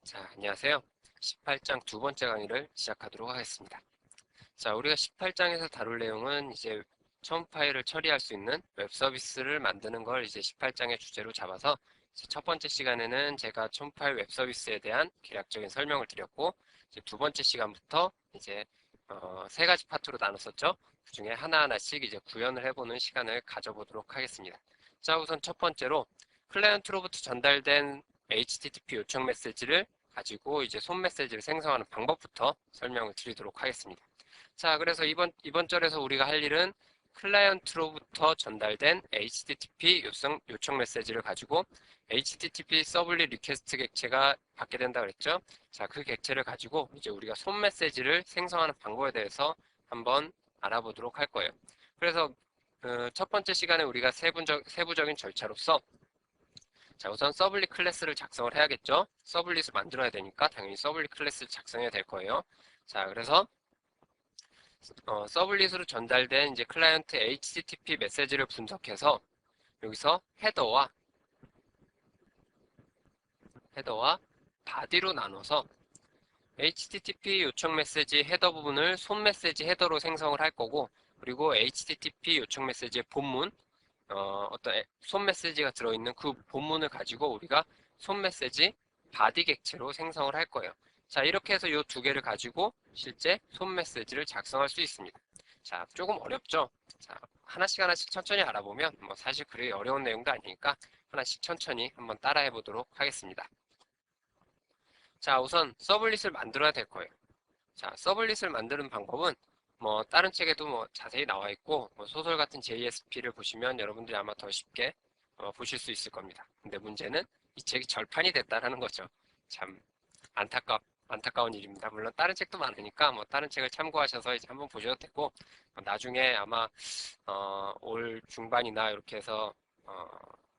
자, 안녕하세요. 18장 두 번째 강의를 시작하도록 하겠습니다. 자, 우리가 18장에서 다룰 내용은 이제 처음 파일을 처리할 수 있는 웹 서비스를 만드는 걸 이제 18장의 주제로 잡아서 첫 번째 시간에는 제가 처음 파일 웹 서비스에 대한 개략적인 설명을 드렸고, 이제 두 번째 시간부터 이제 세 가지 파트로 나눴었죠. 그 중에 하나하나씩 이제 구현을 해보는 시간을 가져보도록 하겠습니다. 자, 우선 첫 번째로 클라이언트로부터 전달된 HTTP 요청 메시지를 가지고 이제 손 메시지를 생성하는 방법부터 설명을 드리도록 하겠습니다. 자, 그래서 이번 절에서 우리가 할 일은 클라이언트로부터 전달된 HTTP 요청 메시지를 가지고 HTTP 서블릿 리퀘스트 객체가 받게 된다 그랬죠. 자, 그 객체를 가지고 이제 우리가 손 메시지를 생성하는 방법에 대해서 한번 알아보도록 할 거예요. 그래서 첫 번째 시간에 우리가 세부적인 절차로서 자, 우선 서블릿 클래스를 작성을 해야겠죠. 서블릿을 만들어야 되니까 당연히 서블릿 클래스를 작성해야 될 거예요. 자, 그래서 서블릿으로 전달된 이제 클라이언트 HTTP 메시지를 분석해서 여기서 헤더와 바디로 나눠서 HTTP 요청 메시지 헤더 부분을 손 메시지 헤더로 생성을 할 거고, 그리고 HTTP 요청 메시지의 본문, 어떤 손 메시지가 들어있는 그 본문을 가지고 우리가 손 메시지 바디 객체로 생성을 할 거예요. 자, 이렇게 해서 이 두 개를 가지고 실제 손 메시지를 작성할 수 있습니다. 자, 조금 어렵죠? 자, 하나씩 천천히 알아보면 뭐 사실 그리 어려운 내용도 아니니까 하나씩 천천히 한번 따라해 보도록 하겠습니다. 자, 우선 서블릿을 만들어야 될 거예요. 자, 서블릿을 만드는 방법은 뭐 다른 책에도 뭐 자세히 나와 있고, 뭐 소설 같은 JSP를 보시면 여러분들이 아마 더 쉽게 보실 수 있을 겁니다. 근데 문제는 이 책이 절판이 됐다라는 거죠. 참 안타까운 일입니다. 물론 다른 책도 많으니까 뭐 다른 책을 참고하셔서 이제 한번 보셔도 되고, 나중에 아마 올 중반이나 이렇게 해서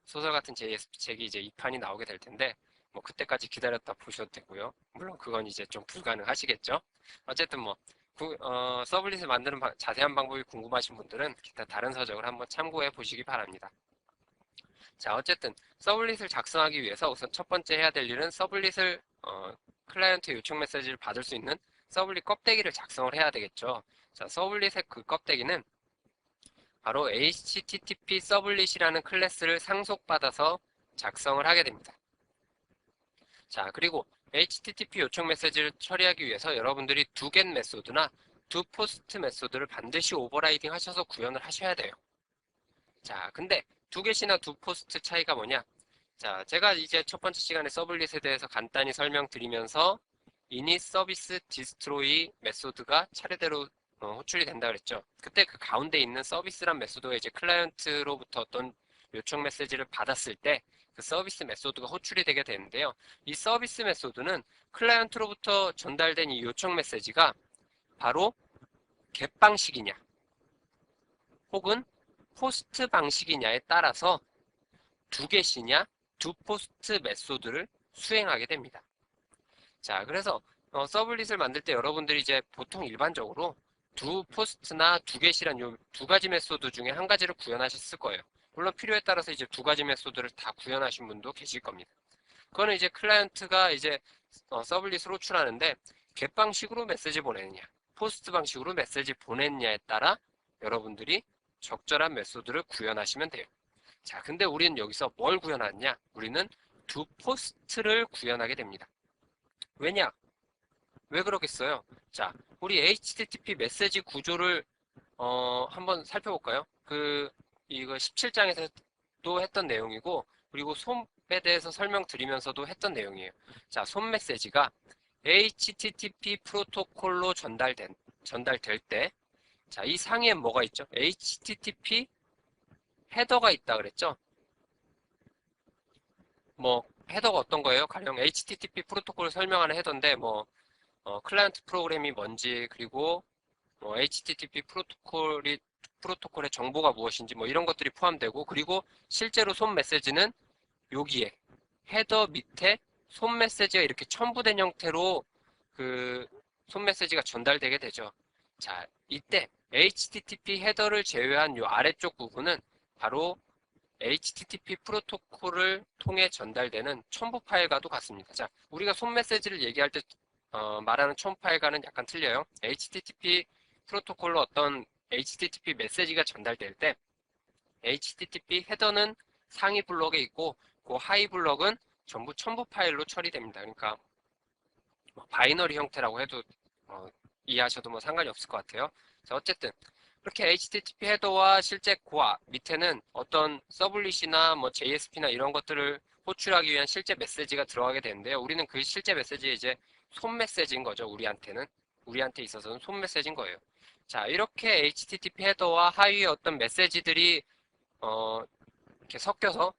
소설 같은 JSP 책이 이제 2판이 나오게 될 텐데, 뭐 그때까지 기다렸다 보셔도 되고요. 물론 그건 이제 좀 불가능하시겠죠. 어쨌든 뭐 서블릿을 만드는 자세한 방법이 궁금하신 분들은 기타 다른 서적을 한번 참고해 보시기 바랍니다. 자, 어쨌든 서블릿을 작성하기 위해서 우선 첫 번째 해야 될 일은 서블릿을 클라이언트 요청 메시지를 받을 수 있는 서블릿 껍데기를 작성을 해야 되겠죠. 자, 서블릿의 그 껍데기는 바로 HTTP 서블릿이라는 클래스를 상속받아서 작성을 하게 됩니다. 자, 그리고 HTTP 요청 메시지를 처리하기 위해서 여러분들이 두겟 메소드나 두포스트 메소드를 반드시 오버라이딩 하셔서 구현을 하셔야 돼요. 자, 근데 두겟이나 두포스트 차이가 뭐냐? 자, 제가 이제 첫 번째 시간에 서블릿에 대해서 간단히 설명드리면서 init 서비스 디스트로이 메소드가 차례대로 호출이 된다 그랬죠. 그때 그 가운데 있는 서비스란 메소드가 이제 클라이언트로부터 어떤 요청 메시지를 받았을 때 그 서비스 메소드가 호출이 되게 되는데요. 이 서비스 메소드는 클라이언트로부터 전달된 이 요청 메시지가 바로 get 방식이냐 혹은 포스트 방식이냐에 따라서 두겟이냐 두포스트 메소드를 수행하게 됩니다. 자, 그래서 서블릿을 만들 때 여러분들이 이제 보통 일반적으로 두포스트나 두겟이란 요 두 가지 메소드 중에 한 가지를 구현하셨을 거예요. 물론 필요에 따라서 이제 두 가지 메소드를 다 구현하신 분도 계실 겁니다. 그거는 이제 클라이언트가 이제 서블릿을 호출하는데 get 방식으로 메시지 보내느냐, 포스트 방식으로 메시지 보냈냐에 따라 여러분들이 적절한 메소드를 구현하시면 돼요. 자, 근데 우리는 여기서 뭘 구현하느냐? 우리는 두포스트를 구현하게 됩니다. 왜냐? 왜 그러겠어요? 자, 우리 HTTP 메시지 구조를 한번 살펴볼까요? 이거 17장에서도 했던 내용이고, 그리고 솜에 대해서 설명드리면서도 했던 내용이에요. 자, 솜 메시지가 HTTP 프로토콜로 전달될 때, 자, 이 상위에 뭐가 있죠? HTTP 헤더가 있다 그랬죠? 뭐, 헤더가 어떤 거예요? 가령 HTTP 프로토콜을 설명하는 헤더인데, 뭐, 클라이언트 프로그램이 뭔지, 그리고 HTTP 프로토콜의 정보가 무엇인지 뭐 이런 것들이 포함되고, 그리고 실제로 손 메시지는 여기에 헤더 밑에 손 메시지가 이렇게 첨부된 형태로 그 손 메시지가 전달되게 되죠. 자, 이때 HTTP 헤더를 제외한 이 아래쪽 부분은 바로 HTTP 프로토콜을 통해 전달되는 첨부 파일과도 같습니다. 자, 우리가 손 메시지를 얘기할 때 말하는 첨부 파일과는 약간 틀려요. HTTP 프로토콜로 어떤 HTTP 메시지가 전달될 때 HTTP 헤더는 상위 블럭에 있고 그 하위 블럭은 전부 첨부 파일로 처리됩니다. 그러니까 뭐 바이너리 형태라고 해도 이해하셔도 뭐 상관이 없을 것 같아요. 자, 어쨌든 그렇게 HTTP 헤더와 실제 그 밑에는 어떤 서블릿이나 뭐 JSP나 이런 것들을 호출하기 위한 실제 메시지가 들어가게 되는데요. 우리는 그 실제 메시지에 이제 손 메시지인 거죠. 우리한테 있어서는 손 메시지인 거예요. 자, 이렇게 HTTP 헤더와 하위의 어떤 메시지들이 이렇게 섞여서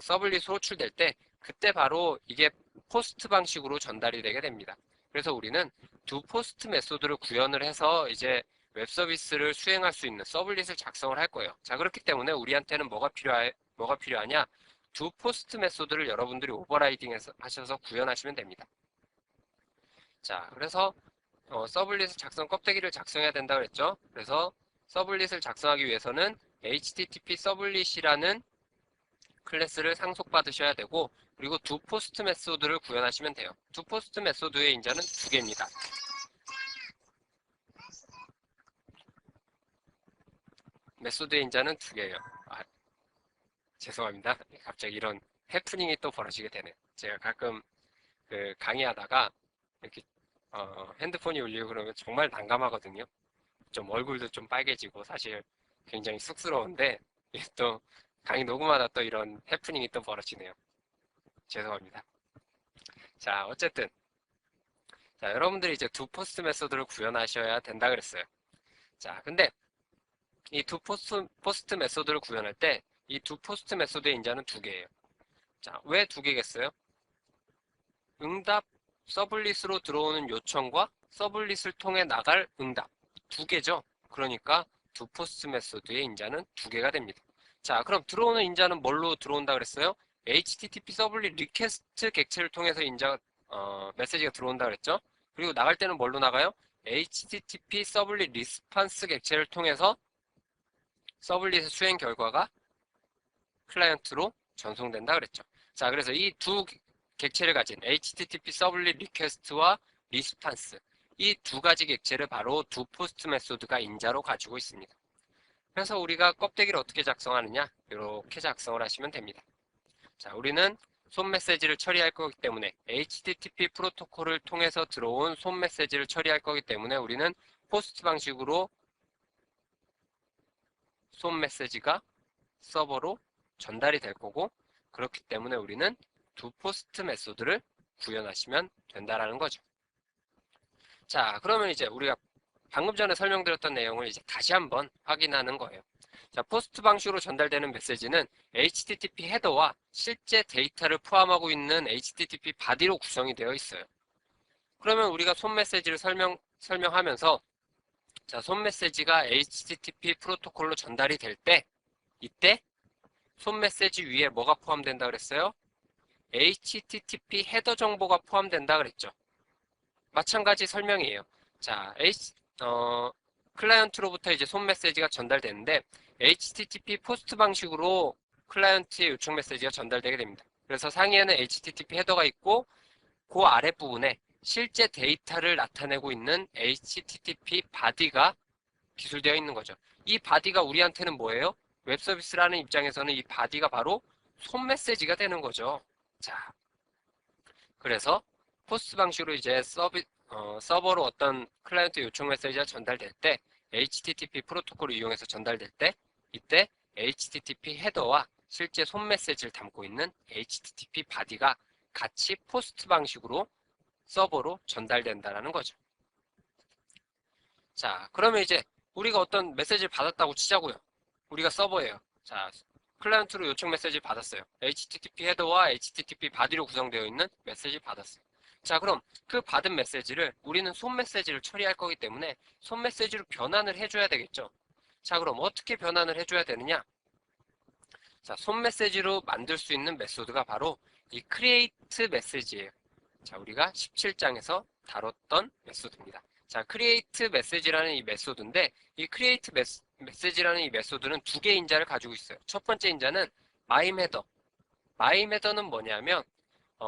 서블릿으로 호출될 때 그때 바로 이게 포스트 방식으로 전달이 되게 됩니다. 그래서 우리는 두 포스트 메소드를 구현을 해서 이제 웹 서비스를 수행할 수 있는 서블릿을 작성을 할 거예요. 자, 그렇기 때문에 우리한테는 뭐가 필요하냐? 두 포스트 메소드를 여러분들이 오버라이딩 하셔서 구현하시면 됩니다. 자, 그래서 서블릿 작성 껍데기를 작성해야 된다고 그랬죠. 그래서 서블릿을 작성하기 위해서는 HTTP 서블릿이라는 클래스를 상속받으셔야 되고, 그리고 두 포스트 메소드를 구현하시면 돼요. 두 포스트 메소드의 인자는 두 개입니다. 메소드의 인자는 두 개예요. 죄송합니다. 갑자기 이런 해프닝이 또 벌어지게 되네요. 제가 가끔 그 강의하다가 이렇게 핸드폰이 울리고 그러면 정말 난감하거든요. 좀 얼굴도 좀 빨개지고 사실 굉장히 쑥스러운데 또 강의 녹음하다 또 이런 해프닝이 또 벌어지네요. 죄송합니다. 자, 어쨌든 자, 여러분들이 이제 두 포스트 메소드를 구현하셔야 된다 그랬어요. 자, 근데 이 두 포스트 메소드를 구현할 때 이 두 포스트 메소드의 인자는 두 개예요. 자, 왜 두 개겠어요? 응답 서블릿으로 들어오는 요청과 서블릿을 통해 나갈 응답 두 개죠. 그러니까 두 포스트 메소드의 인자는 두 개가 됩니다. 자, 그럼 들어오는 인자는 뭘로 들어온다 그랬어요? HTTP 서블릿 리퀘스트 객체를 통해서 메시지가 들어온다 그랬죠? 그리고 나갈 때는 뭘로 나가요? HTTP 서블릿 리스판스 객체를 통해서 서블릿의 수행 결과가 클라이언트로 전송된다 그랬죠. 자, 그래서 이 두 객체를 가진 HTTP 서블릿 리퀘스트와 리스판스 이 두 가지 객체를 바로 두 포스트 메소드가 인자로 가지고 있습니다. 그래서 우리가 껍데기를 어떻게 작성하느냐? 이렇게 작성을 하시면 됩니다. 자, 우리는 손 메시지를 처리할 거기 때문에 HTTP 프로토콜을 통해서 들어온 손 메시지를 처리할 거기 때문에 우리는 포스트 방식으로 손 메시지가 서버로 전달이 될 거고, 그렇기 때문에 우리는 두 포스트 메소드를 구현하시면 된다라는 거죠. 자, 그러면 이제 우리가 방금 전에 설명드렸던 내용을 이제 다시 한번 확인하는 거예요. 자, 포스트 방식으로 전달되는 메시지는 HTTP 헤더와 실제 데이터를 포함하고 있는 HTTP 바디로 구성이 되어 있어요. 그러면 우리가 손 메시지를 설명하면서 자, 손 메시지가 HTTP 프로토콜로 전달이 될 때 이때 손 메시지 위에 뭐가 포함된다 그랬어요? HTTP 헤더 정보가 포함된다 그랬죠. 마찬가지 설명이에요. 자, 클라이언트로부터 이제 손 메시지가 전달되는데 HTTP 포스트 방식으로 클라이언트의 요청 메시지가 전달되게 됩니다. 그래서 상위에는 HTTP 헤더가 있고 그 아랫부분에 실제 데이터를 나타내고 있는 HTTP 바디가 기술되어 있는 거죠. 이 바디가 우리한테는 뭐예요? 웹 서비스라는 입장에서는 이 바디가 바로 손 메시지가 되는 거죠. 자, 그래서 포스트 방식으로 이제 서버로 어떤 클라이언트 요청 메시지가 전달될 때 HTTP 프로토콜을 이용해서 전달될 때 이때 HTTP 헤더와 실제 손 메시지를 담고 있는 HTTP 바디가 같이 포스트 방식으로 서버로 전달된다는 거죠. 자, 그러면 이제 우리가 어떤 메시지를 받았다고 치자고요. 우리가 서버예요. 자, 클라이언트로 요청 메시지를 받았어요. HTTP 헤더와 HTTP 바디로 구성되어 있는 메시지를 받았어요. 자, 그럼 그 받은 메시지를 우리는 손 메시지를 처리할 거기 때문에 손 메시지로 변환을 해줘야 되겠죠. 자, 그럼 어떻게 변환을 해줘야 되느냐? 자, 손 메시지로 만들 수 있는 메소드가 바로 이 create 메시지예요. 자, 우리가 17장에서 다뤘던 메소드입니다. 자, create 메시지라는 이 메소드인데 이 create 메시지라는 이 메소드는 두 개의 인자를 가지고 있어요. 첫 번째 인자는 마임 헤더. 마임 헤더는 뭐냐면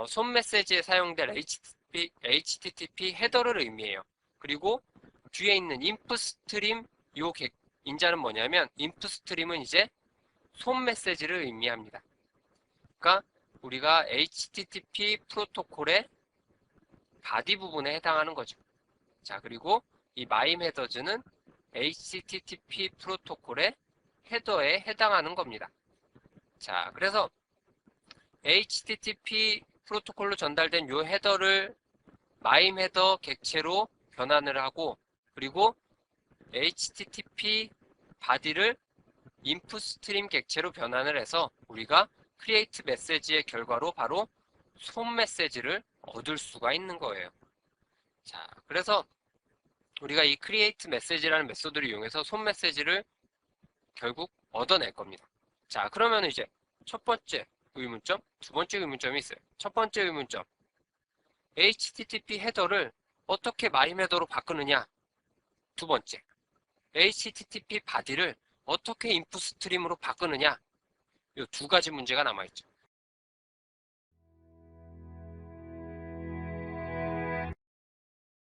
손 메시지에 사용될 HTTP 헤더를 의미해요. 그리고 뒤에 있는 인풋 스트림 요 인자는 뭐냐면 인풋 스트림은 이제 손 메시지를 의미합니다. 그러니까 우리가 HTTP 프로토콜의 바디 부분에 해당하는 거죠. 자, 그리고 이 마임 헤더즈는 HTTP 프로토콜의 헤더에 해당하는 겁니다. 자, 그래서 HTTP 프로토콜로 전달된 요 헤더를 마임 헤더 객체로 변환을 하고, 그리고 HTTP 바디를 인풋 스트림 객체로 변환을 해서 우리가 크리에이트 메시지의 결과로 바로 손 메시지를 얻을 수가 있는 거예요. 자, 그래서 우리가 이 크리에이트 메시지라는 메소드를 이용해서 손 메시지를 결국 얻어낼 겁니다. 자, 그러면 이제 첫 번째 의문점, 두 번째 의문점이 있어요. 첫 번째 의문점, HTTP 헤더를 어떻게 마임 헤더로 바꾸느냐? 두 번째, HTTP 바디를 어떻게 인풋 스트림으로 바꾸느냐? 이 두 가지 문제가 남아있죠.